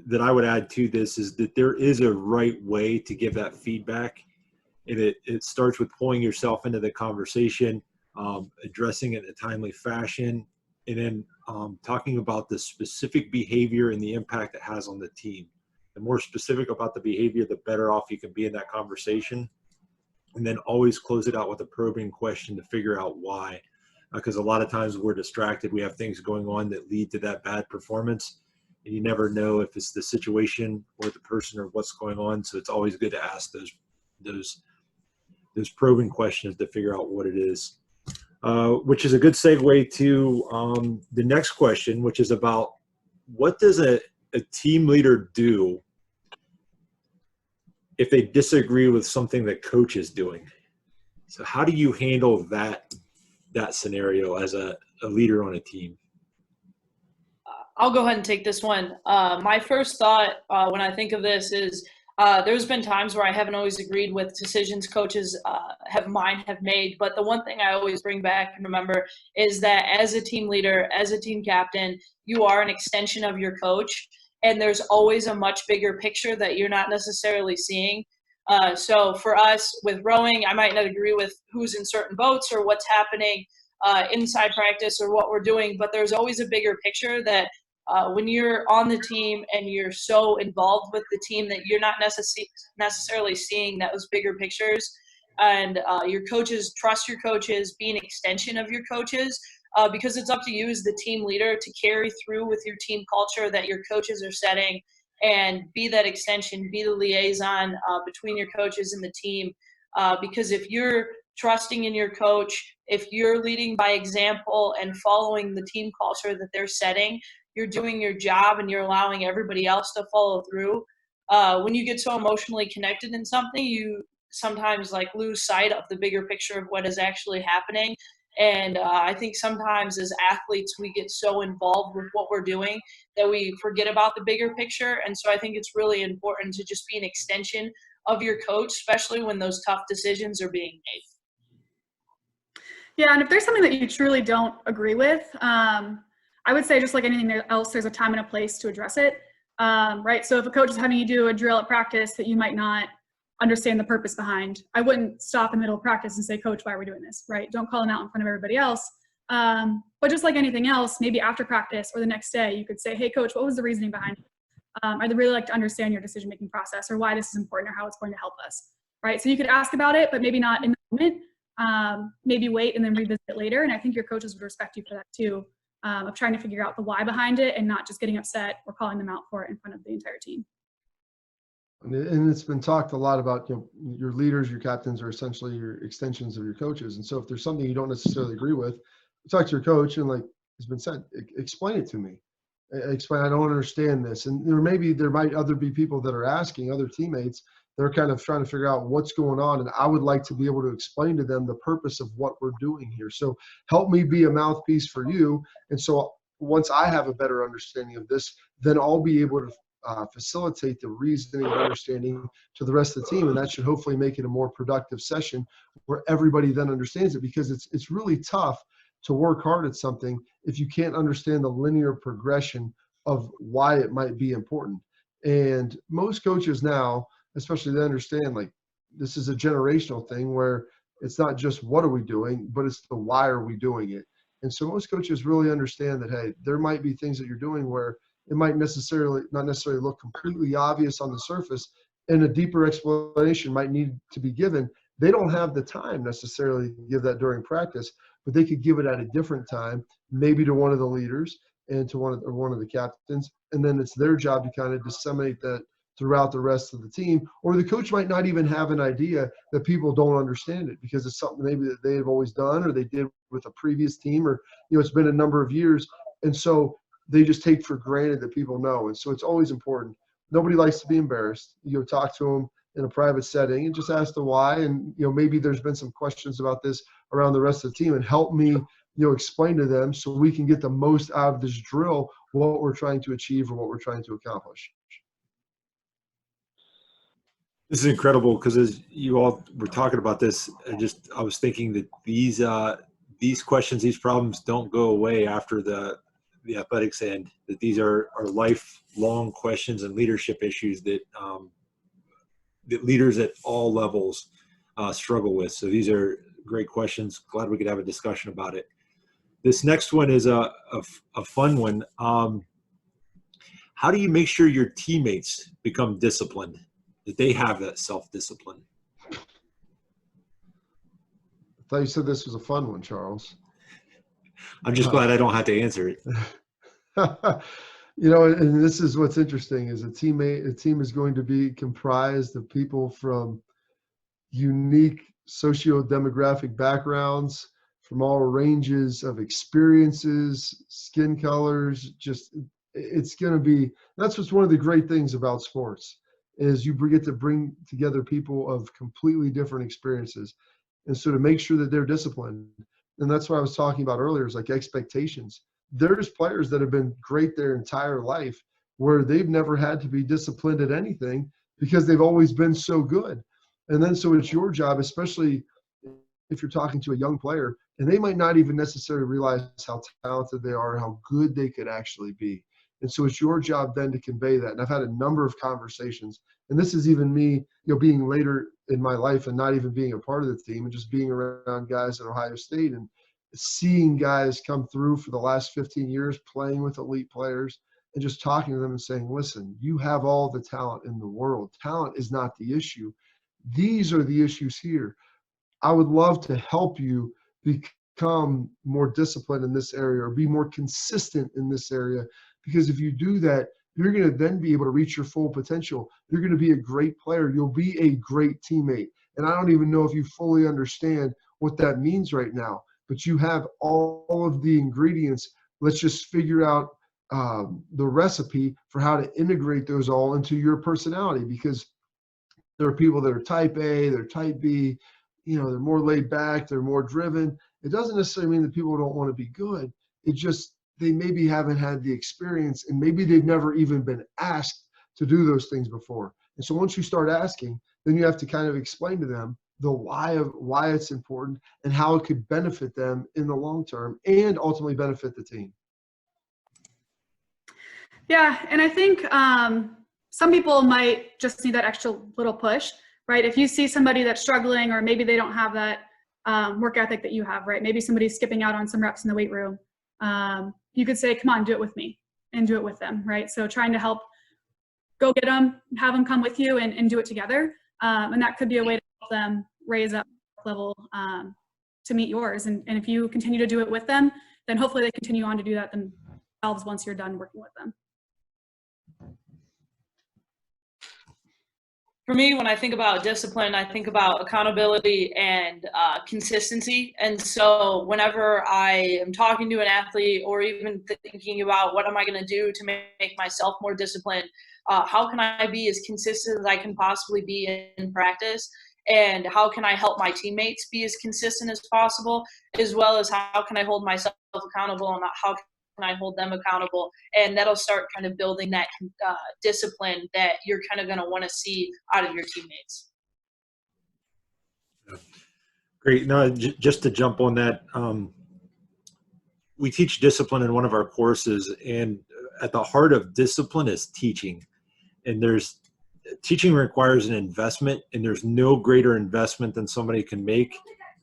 that I would add to this is that there is a right way to give that feedback. And it starts with pulling yourself into the conversation, addressing it in a timely fashion, and then talking about the specific behavior and the impact it has on the team. The more specific about the behavior, the better off you can be in that conversation. And then always close it out with a probing question to figure out why. Because a lot of times we're distracted. We have things going on that lead to that bad performance. And you never know if it's the situation or the person or what's going on. So it's always good to ask those probing questions to figure out what it is. Which is a good segue to the next question, which is about what does a team leader do if they disagree with something that coach is doing? So how do you handle that scenario as a leader on a team? I'll go ahead and take this one. My first thought when I think of this is there's been times where I haven't always agreed with decisions coaches have made, but the one thing I always bring back and remember is that as a team leader, as a team captain, you are an extension of your coach, and there's always a much bigger picture that you're not necessarily seeing. So for us with rowing, I might not agree with who's in certain boats or what's happening inside practice or what we're doing, but there's always a bigger picture that when you're on the team and you're so involved with the team that you're not necessarily seeing those bigger pictures. And your coaches, trust your coaches, be an extension of your coaches, because it's up to you as the team leader to carry through with your team culture that your coaches are setting and be that extension, be the liaison between your coaches and the team. Because if you're trusting in your coach, if you're leading by example and following the team culture that they're setting, you're doing your job and you're allowing everybody else to follow through. When you get so emotionally connected in something, you sometimes lose sight of the bigger picture of what is actually happening. And I think sometimes as athletes, we get so involved with what we're doing that we forget about the bigger picture. And so I think it's really important to just be an extension of your coach, especially when those tough decisions are being made. Yeah, and if there's something that you truly don't agree with, I would say just like anything else, there's a time and a place to address it, right? So if a coach is having you do a drill at practice that you might not understand the purpose behind, I wouldn't stop in the middle of practice and say, Coach, why are we doing this, right? Don't call him out in front of everybody else. But just like anything else, maybe after practice or the next day, you could say, hey, Coach, what was the reasoning behind it? I'd really like to understand your decision-making process or why this is important or how it's going to help us, right? So you could ask about it, but maybe not in the moment, maybe wait and then revisit it later. And I think your coaches would respect you for that too, of trying to figure out the why behind it and not just getting upset or calling them out for it in front of the entire team. And it's been talked a lot about, your leaders, your captains are essentially your extensions of your coaches. And so if there's something you don't necessarily agree with, talk to your coach and like has been said, explain it to me. Explain, I don't understand this. And there might other be people that are asking, other teammates, they're kind of trying to figure out what's going on. And I would like to be able to explain to them the purpose of what we're doing here. So help me be a mouthpiece for you. And so once I have a better understanding of this, then I'll be able to facilitate the reasoning and understanding to the rest of the team. And that should hopefully make it a more productive session where everybody then understands it, because it's really tough to work hard at something if you can't understand the linear progression of why it might be important. And most coaches now, especially, they understand this is a generational thing where it's not just what are we doing, but it's the why are we doing it. And so most coaches really understand that, hey, there might be things that you're doing where it might not necessarily look completely obvious on the surface, and a deeper explanation might need to be given. They don't have the time necessarily to give that during practice, but they could give it at a different time, maybe to one of the leaders and to one of the captains. And then it's their job to kind of disseminate that throughout the rest of the team. Or the coach might not even have an idea that people don't understand it because it's something maybe that they have always done or they did with a previous team, or, it's been a number of years. And so they just take for granted that people know. And so it's always important. Nobody likes to be embarrassed. Talk to them in a private setting and just ask the why. And, maybe there's been some questions about this around the rest of the team, and help me, explain to them so we can get the most out of this drill, what we're trying to achieve or what we're trying to accomplish. This is incredible because as you all were talking about this, I was thinking that these questions, these problems don't go away after the the athletics end, that these are lifelong questions and leadership issues that that leaders at all levels struggle with. So these are great questions. Glad we could have a discussion about it. This next one is a fun one. How do you make sure your teammates become disciplined, that they have that self-discipline? I thought you said this was a fun one, Charles. I'm just glad I don't have to answer it. You know, and this is what's interesting is a team is going to be comprised of people from unique socio-demographic backgrounds, from all ranges of experiences, skin colors. Just it's going to be, that's what's one of the great things about sports is you get to bring together people of completely different experiences. And so to make sure that they're disciplined, and that's what I was talking about earlier, is like expectations. There's players that have been great their entire life where they've never had to be disciplined at anything because they've always been so good. And then so it's your job, especially if you're talking to a young player, and they might not even necessarily realize how talented they are and how good they could actually be. And so it's your job then to convey that. And I've had a number of conversations, and this is even me, being later in my life and not even being a part of the team and just being around guys at Ohio State and seeing guys come through for the last 15 years playing with elite players and just talking to them and saying, listen, you have all the talent in the world. Talent is not the issue. These are the issues here. I would love to help you become more disciplined in this area or be more consistent in this area, because if you do that, you're going to then be able to reach your full potential. You're going to be a great player. You'll be a great teammate. And I don't even know if you fully understand what that means right now, but you have all of the ingredients. Let's just figure out the recipe for how to integrate those all into your personality, because there are people that are type A, they're type B, they're more laid back, they're more driven. It doesn't necessarily mean that people don't want to be good. It just, they maybe haven't had the experience, and maybe they've never even been asked to do those things before. And so once you start asking, then you have to kind of explain to them the why it's important and how it could benefit them in the long term and ultimately benefit the team. Yeah, and I think some people might just need that extra little push, right? If you see somebody that's struggling, or maybe they don't have that work ethic that you have, right? Maybe somebody's skipping out on some reps in the weight room. You could say, come on, do it with me, and do it with them, right? So trying to help, go get them, have them come with you and do it together. And that could be a way to help them raise up level to meet yours. And if you continue to do it with them, then hopefully they continue on to do that themselves once you're done working with them. For me, when I think about discipline, I think about accountability and consistency. And so whenever I am talking to an athlete, or even thinking about what am I going to do to make myself more disciplined, how can I be as consistent as I can possibly be in practice? And how can I help my teammates be as consistent as possible, as well as how can I hold myself accountable, and how can I hold them accountable? And that'll start kind of building that discipline that you're kind of going to want to see out of your teammates. Great. No, just to jump on that, we teach discipline in one of our courses, and at the heart of discipline is teaching. And teaching requires an investment, and there's no greater investment than somebody can make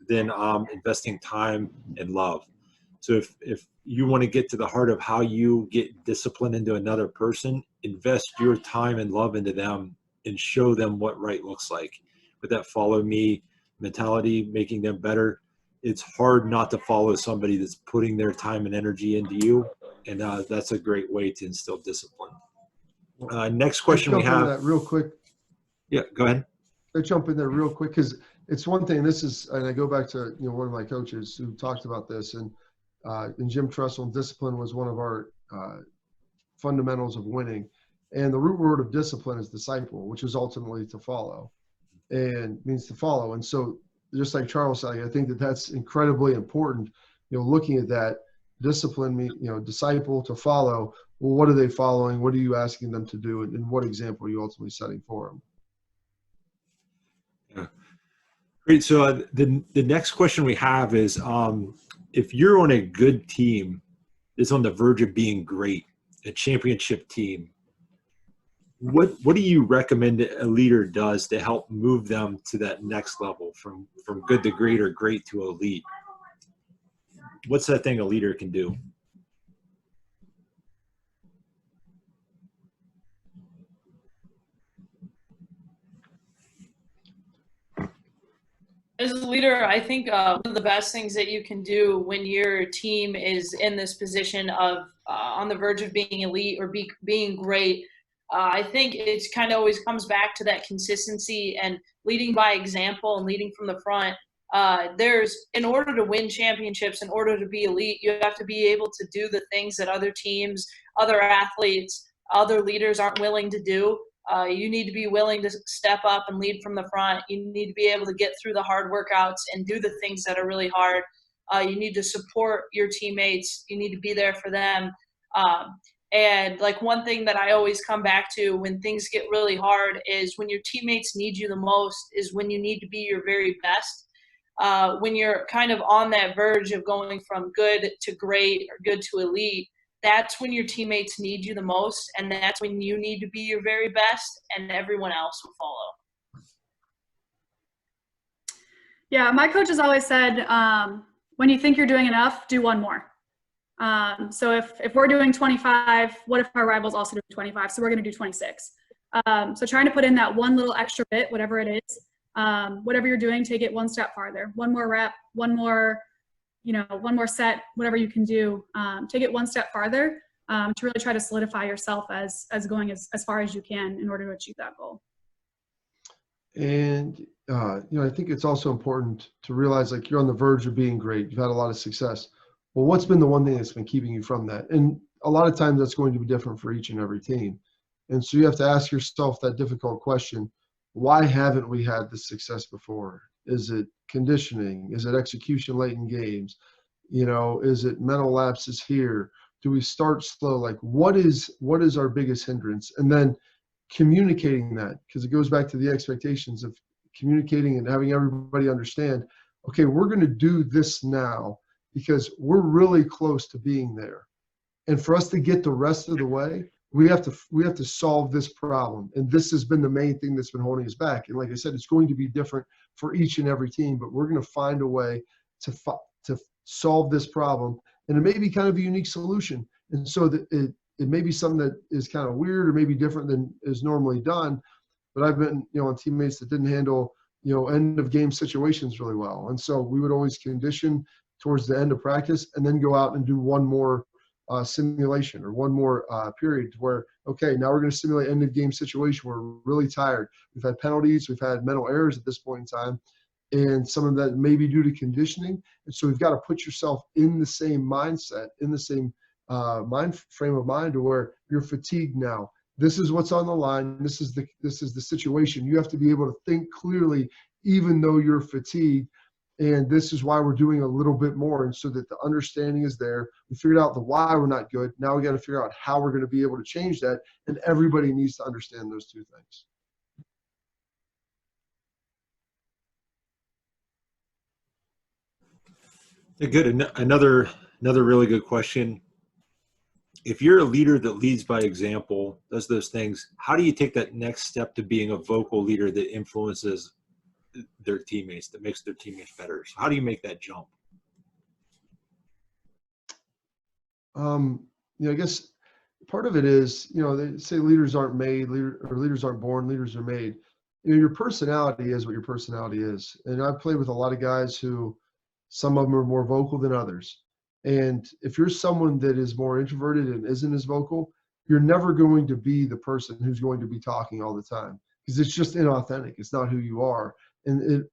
than investing time and love. So if you want to get to the heart of how you get discipline into another person, invest your time and love into them and show them what right looks like. With that follow me mentality, making them better, it's hard not to follow somebody that's putting their time and energy into you. And that's a great way to instill discipline. Next question we have. That real quick. Yeah, go ahead. I jump in there real quick, because it's one thing. And I go back to one of my coaches who talked about this, and Jim Trussell, discipline was one of our fundamentals of winning. And the root word of discipline is disciple, which is ultimately to follow, and means to follow. And so, just like Charles said, I think that that's incredibly important. Looking at that, discipline means disciple, to follow. Well, what are they following? What are you asking them to do? And what example are you ultimately setting for them? Yeah. Great. So the next question we have is, if you're on a good team, is on the verge of being great, a championship team, what do you recommend a leader does to help move them to that next level from good to great or great to elite? What's that thing a leader can do? As a leader, I think one of the best things that you can do when your team is in this position of on the verge of being elite or being great, I think it's kind of always comes back to that consistency and leading by example and leading from the front. In order to win championships, in order to be elite, you have to be able to do the things that other teams, other athletes, other leaders aren't willing to do. You need to be willing to step up and lead from the front. You need to be able to get through the hard workouts and do the things that are really hard. You need to support your teammates. You need to be there for them. And like one thing that I always come back to when things get really hard is when your teammates need you the most is when you need to be your very best. When you're kind of on that verge of going from good to great or good to elite, that's when your teammates need you the most, and that's when you need to be your very best, and everyone else will follow. Yeah, my coach has always said, when you think you're doing enough, do one more. So if we're doing 25, what if our rival's also doing 25? So we're going to do 26. So trying to put in that one little extra bit, whatever it is, whatever you're doing, take it one step farther. One more rep, one more set, whatever you can do, take it one step farther to really try to solidify yourself as going as far as you can in order to achieve that goal. And, I think it's also important to realize like you're on the verge of being great. You've had a lot of success. Well, what's been the one thing that's been keeping you from that? And a lot of times that's going to be different for each and every team. And so you have to ask yourself that difficult question, why haven't we had this success before? Is it conditioning? Is it execution late in games? Is it mental lapses here? Do we start slow? Like what is our biggest hindrance? And then communicating that, because it goes back to the expectations of communicating and having everybody understand, okay, we're going to do this now because we're really close to being there. And for us to get the rest of the way, we have to solve this problem. And this has been the main thing that's been holding us back. And like I said, it's going to be different for each and every team, but we're going to find a way to solve this problem. And it may be kind of a unique solution. And so that it may be something that is kind of weird or maybe different than is normally done. But I've been, on teammates that didn't handle, end of game situations really well. And so we would always condition towards the end of practice and then go out and do one more simulation or one more period where, okay, now we're going to simulate end of game situation. We're really tired. We've had penalties. We've had mental errors at this point in time. And some of that may be due to conditioning. And so you've got to put yourself in the same mindset, in the same frame of mind to where you're fatigued now. This is what's on the line. This is the situation. You have to be able to think clearly, even though you're fatigued. And this is why we're doing a little bit more. And so that the understanding is there. We figured out the why we're not good. Now we got to figure out how we're going to be able to change that. And everybody needs to understand those two things. Good. Another really good question. If you're a leader that leads by example, does those things, how do you take that next step to being a vocal leader that influences their teammates, that makes their teammates better? So how do you make that jump? I guess part of it is, they say leaders aren't made, leaders aren't born, leaders are made. Your personality is what your personality is. And I've played with a lot of guys who, some of them are more vocal than others. And if you're someone that is more introverted and isn't as vocal, you're never going to be the person who's going to be talking all the time because it's just inauthentic. It's not who you are. And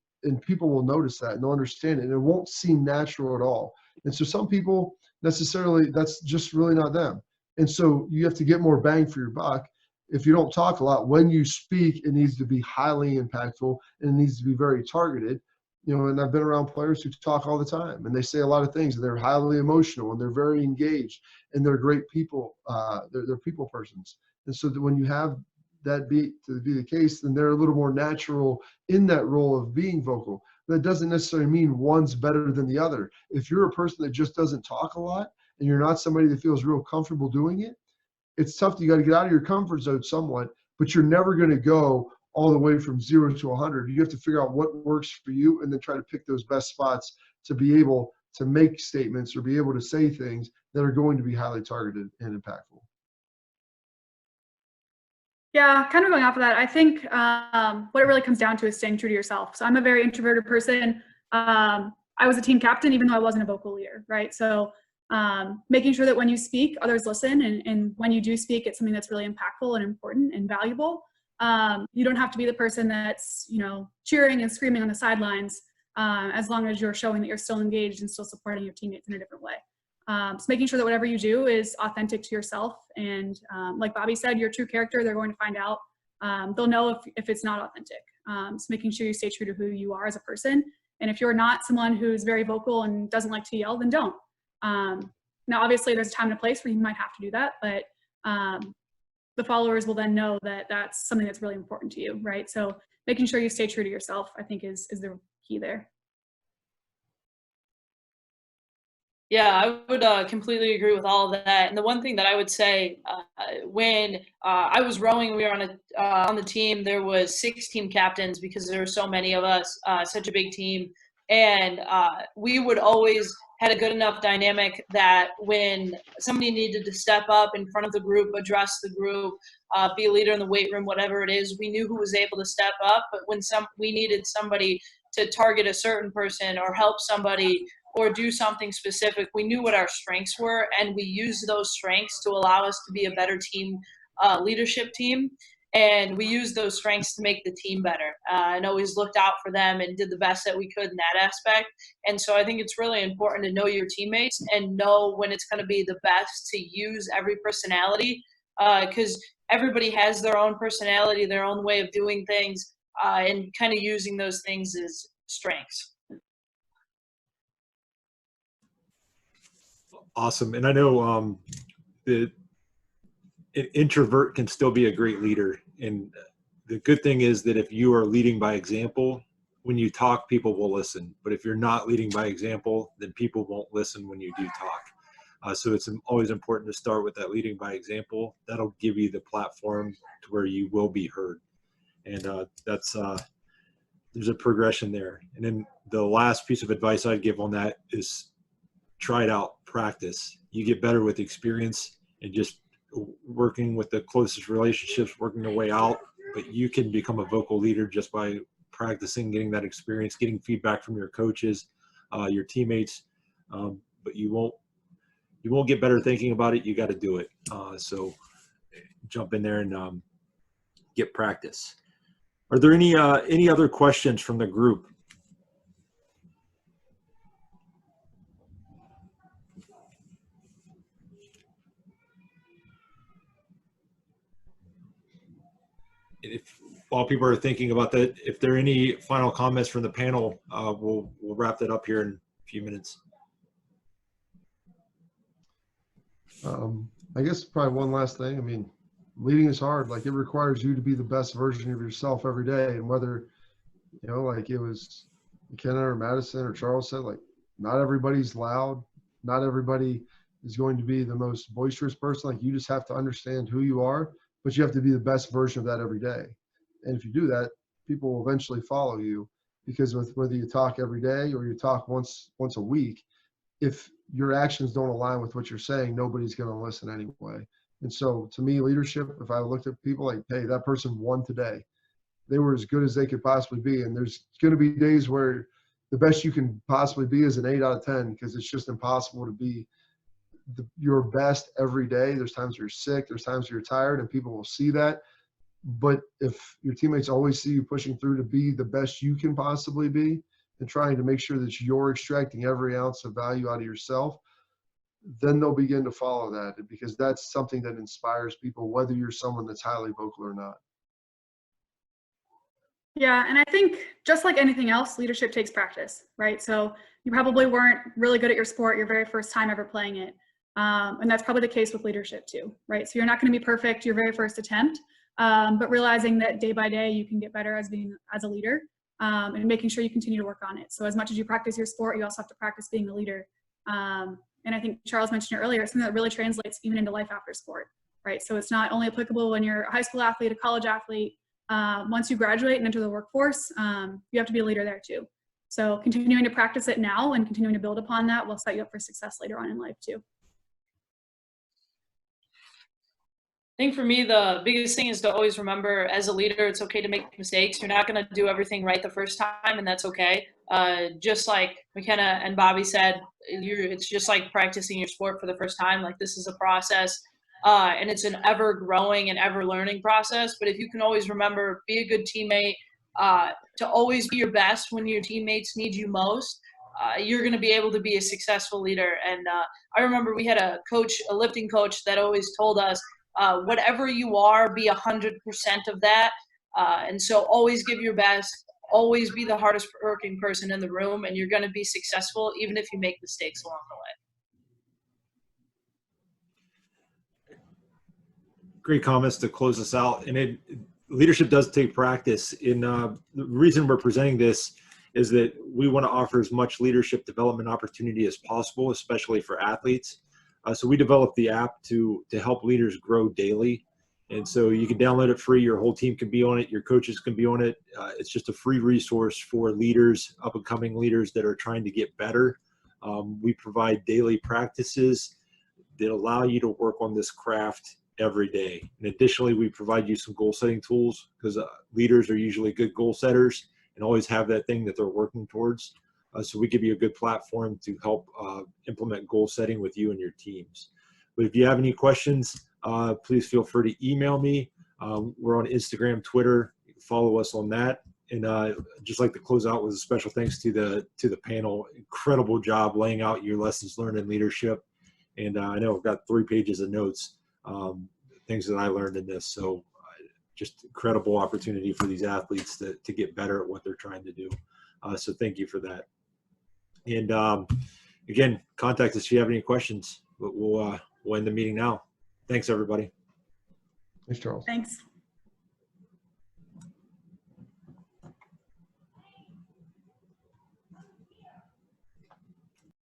people will notice that and they'll understand it. And it won't seem natural at all. And so some people necessarily, that's just really not them. And so you have to get more bang for your buck. If you don't talk a lot, when you speak, it needs to be highly impactful and it needs to be very targeted. And I've been around players who talk all the time and they say a lot of things and they're highly emotional and they're very engaged and they're great people. They're people persons. And so that when you have that be the case, then they're a little more natural in that role of being vocal. That doesn't necessarily mean one's better than the other. If you're a person that just doesn't talk a lot, and you're not somebody that feels real comfortable doing it, it's tough. You got to get out of your comfort zone somewhat, but you're never going to go all the way from 0 to 100. You have to figure out what works for you and then try to pick those best spots to be able to make statements or be able to say things that are going to be highly targeted and impactful. Yeah, kind of going off of that, I think what it really comes down to is staying true to yourself. So I'm a very introverted person. I was a team captain, even though I wasn't a vocal leader, right? So making sure that when you speak, others listen, and when you do speak, it's something that's really impactful and important and valuable. You don't have to be the person that's, you know, cheering and screaming on the sidelines, as long as you're showing that you're still engaged and still supporting your teammates in a different way. So making sure that whatever you do is authentic to yourself, and like Bobby said, your true character, they're going to find out. They'll know if it's not authentic. So making sure you stay true to who you are as a person. And if you're not someone who's very vocal and doesn't like to yell, then don't. Now, obviously, there's a time and a place where you might have to do that, but the followers will then know that that's something that's really important to you, right? So making sure you stay true to yourself, I think, is the key there. Yeah, I would completely agree with all of that. And the one thing that I would say, when I was rowing, we were on the team. There was 6 team captains because there were so many of us, such a big team, and we would always had a good enough dynamic that when somebody needed to step up in front of the group, address the group, be a leader in the weight room, whatever it is, we knew who was able to step up. But when we needed somebody to target a certain person or help somebody or do something specific, we knew what our strengths were, and we used those strengths to allow us to be a better team, leadership team. And we used those strengths to make the team better, and always looked out for them and did the best that we could in that aspect. And so I think it's really important to know your teammates and know when it's going to be the best to use every personality, because everybody has their own personality, their own way of doing things, and kind of using those things as strengths. Awesome. And I know an introvert can still be a great leader. And the good thing is that if you are leading by example, when you talk, people will listen. But if you're not leading by example, then people won't listen when you do talk. So it's always important to start with that leading by example. That'll give you the platform to where you will be heard. And there's a progression there. And then the last piece of advice I'd give on that is try it out, practice. You get better with experience and just working with the closest relationships, working your way out. But you can become a vocal leader just by practicing, getting that experience, getting feedback from your coaches, your teammates. But you won't get better thinking about it. You got to do it. So jump in there and get practice. Are there any other questions from the group? While people are thinking about that, if there are any final comments from the panel, we'll wrap that up here in a few minutes. I guess probably one last thing. I mean, leading is hard. Like, it requires you to be the best version of yourself every day. And whether, you know, like it was Makena or Madison or Charles said, like, not everybody's loud. Not everybody is going to be the most boisterous person. Like, you just have to understand who you are, but you have to be the best version of that every day. And if you do that, people will eventually follow you, because with whether you talk every day or you talk once a week, if your actions don't align with what you're saying, nobody's going to listen anyway. And so to me, leadership, if I looked at people like, hey, that person won today, they were as good as they could possibly be. And there's going to be days where the best you can possibly be is an 8 out of 10, because it's just impossible to be your best every day. There's times you're sick, there's times you're tired, and people will see that. But if your teammates always see you pushing through to be the best you can possibly be and trying to make sure that you're extracting every ounce of value out of yourself, then they'll begin to follow that, because that's something that inspires people, whether you're someone that's highly vocal or not. Yeah, and I think just like anything else, leadership takes practice, right? So you probably weren't really good at your sport your very first time ever playing it. And that's probably the case with leadership too, right? So you're not going to be perfect your very first attempt, but realizing that day by day you can get better as a leader, and making sure you continue to work on it. So as much as you practice your sport, you also have to practice being a leader. And I think Charles mentioned it earlier, it's something that really translates even into life after sport, right? So it's not only applicable when you're a high school athlete, a college athlete. Once you graduate and enter the workforce, you have to be a leader there too. So continuing to practice it now and continuing to build upon that will set you up for success later on in life too. I think for me, the biggest thing is to always remember, as a leader, it's okay to make mistakes. You're not going to do everything right the first time, and that's okay. Just like Makena and Bobby said, it's just like practicing your sport for the first time. Like, this is a process, and it's an ever-growing and ever-learning process. But if you can always remember, be a good teammate, to always be your best when your teammates need you most, you're going to be able to be a successful leader. And I remember we had a coach, a lifting coach, that always told us, whatever you are, be 100% of that. And so always give your best, always be the hardest working person in the room, and you're going to be successful even if you make mistakes along the way. Great comments to close us out. And leadership does take practice. The reason we're presenting this is that we want to offer as much leadership development opportunity as possible, especially for athletes. So we developed the app to help leaders grow daily. And so you can download it free. Your whole team can be on it. Your coaches can be on it. It's just a free resource for leaders, up-and-coming leaders that are trying to get better. We provide daily practices that allow you to work on this craft every day. And additionally, we provide you some goal-setting tools, because leaders are usually good goal setters and always have that thing that they're working towards. So we give you a good platform to help implement goal setting with you and your teams. But if you have any questions, please feel free to email me. We're on Instagram, Twitter. You can follow us on that. And just like to close out with a special thanks to the panel. Incredible job laying out your lessons learned in leadership. And I know I've got 3 pages of notes, things that I learned in this. So just incredible opportunity for these athletes to get better at what they're trying to do. So thank you for that. And again, contact us if you have any questions. But we'll end the meeting now. Thanks, everybody. Thanks, Charles. Thanks.